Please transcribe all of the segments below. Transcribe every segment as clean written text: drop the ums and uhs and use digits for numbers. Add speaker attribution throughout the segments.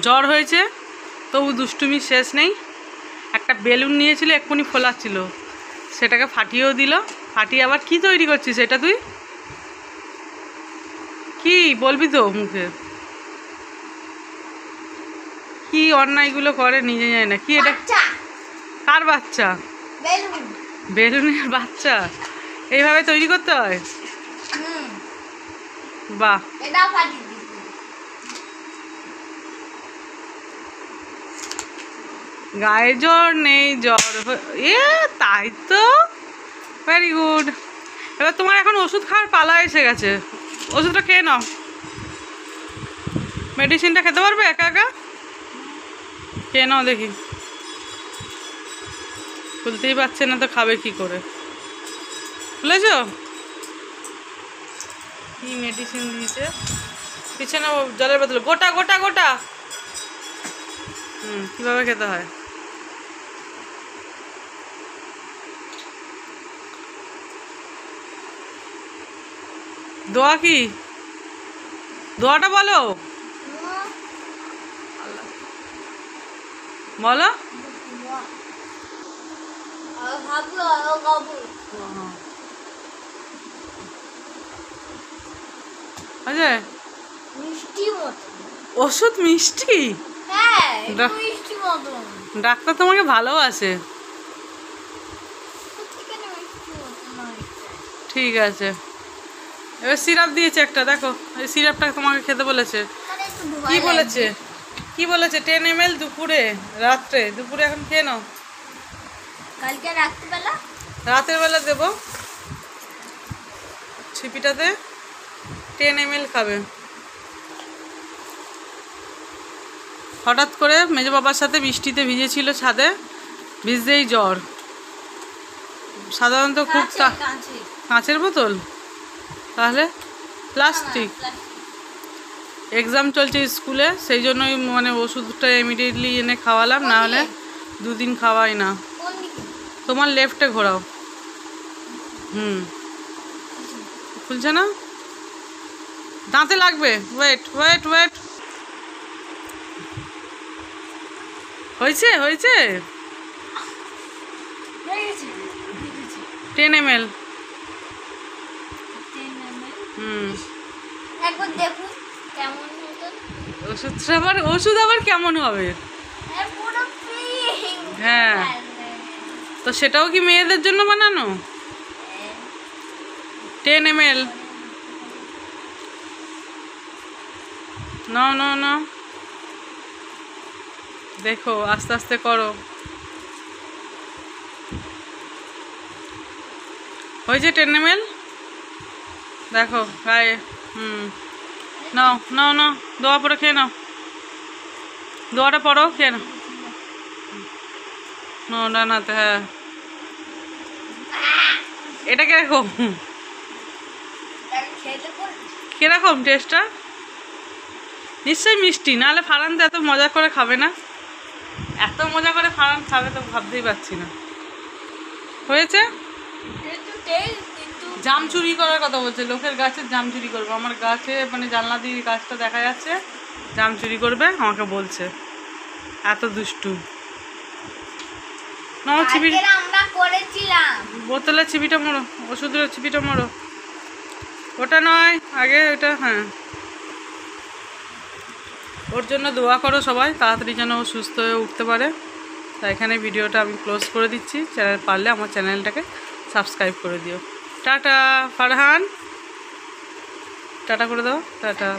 Speaker 1: জ্বর হয়েছে, তবু দুষ্টুমি শেষ নেই। একটা বেলুন নিয়েছিল, এক্ষুনি ফোলাচ্ছিল, সেটাকে ফাটিয়েও দিল। ফাটিয়ে আবার কি তৈরি করছিস এটা তুই? কি বলবি তো মুখে? কি অন্যায়গুলো করে নিজে যায় না। কি এটা? কার বাচ্চা? বেলুনের বাচ্চা এইভাবে তৈরি করতে হয়? বাহ, গায়ে জ্বর নেই, জ্বর তাই তো, ভেরি গুড। এবার তোমার এখন ওষুধ খাওয়ার পালা এসে গেছে। ওষুধটা খেয়ে নাও। মেডিসিনটা খেতে পারবে একা একা? খেয়ে নাও দেখি। খুলতেই পারছে না তো খাবে কি করে? খুলেছ? কি মেডিসিন দিয়েছে? পিছনে জলের বোতল, গোটা গোটা গোটা। কিভাবে খেতে হয়? দোয়া কি? দোয়াটা বলো, বলো। আচ্ছা, ওষুধ মিষ্টি? ডাক্তার তোমাকে ভালোবাসে। ঠিক আছে, এবার সিরাপ দিয়েছে একটা, দেখো এই সিরাপটা তোমাকে খেতে বলেছে। কি বলেছে? কি বলেছে? 10 ml দুপুরে, রাত্রে, দুপুরে এখন খেয়ে নাও।
Speaker 2: কালকে রাত্রিবেলা,
Speaker 1: রাতের বেলা দেবো ছিপিটাতে। 10 ml খাবে। হঠাৎ করে মেজো বাবার সাথে বৃষ্টিতে ভিজেছিল ছাদে, ভিজতেই জ্বর। সাধারণত খুব কাঁচের বোতল, তাহলে প্লাস্টিক। এক্সাম চলছে স্কুলে, সেই জন্যই মানে ওষুধটা ইমিডিয়েটলি এনে খাওয়ালাম, না হলে 2 দিন খাওয়াই না। তোমার লেফটে ঘোরাও। খুলছে না, দাঁতে লাগবে। Wait wait wait. হয়েছে হয়েছে 10 ml।
Speaker 2: একবার দেখুন কেমন হতো।
Speaker 1: ওষুধ আবার কেমন হবে? হ্যাঁ, তো সেটাও কি মেয়েদের জন্য বানানো? 10 ml। নাও নাও নাও, দেখো আস্তে আস্তে করো। হয়েছে 10 ml? দেখো গায়ে। নাও নাও নাও, দোয়া পরে খেয়ে নাও। দোয়াটা পড়ো, খেয়ে নাও। ডানাতে, হ্যাঁ। এটা কিরকম? কিরকম টেস্টটা? নিশ্চয়ই মিষ্টি, নাহলে ফারান তো এত মজা করে খাবে না। এত মজা করে ফারান খাবে তো ভাবতেই পারছি না। হয়েছে? জাম চুরি করার কথা বলছে, লোকের গাছের জাম চুরি করবে। আমার গাছে মানে জানলা দিয়ে গাছটা দেখা যাচ্ছে, জাম চুরি করবে আমাকে বলছে। এত দুষ্টু। নাও ছিপি, বোতলের ছিপিটা মোড়ো, ওষুধের ছিপিটা মোড়ো। ওটা নয়, আগে ওটা। হ্যাঁ, ওর জন্য দোয়া করো সবাই, তাড়াতাড়ি যেন ও সুস্থ হয়ে উঠতে পারে। তাই এখানে ভিডিওটা আমি ক্লোজ করে দিচ্ছি। চ্যানেল পারলে আমার চ্যানেলটাকে সাবস্ক্রাইব করে দিও। টাটা ফারহান, টাটা করে দাও। টাটা।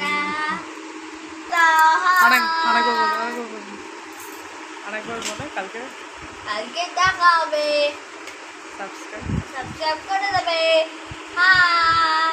Speaker 1: আরেকবার বলে, কালকে
Speaker 2: দেখা হবে।
Speaker 1: সাবস্ক্রাইব
Speaker 2: করে দেবে। হাই।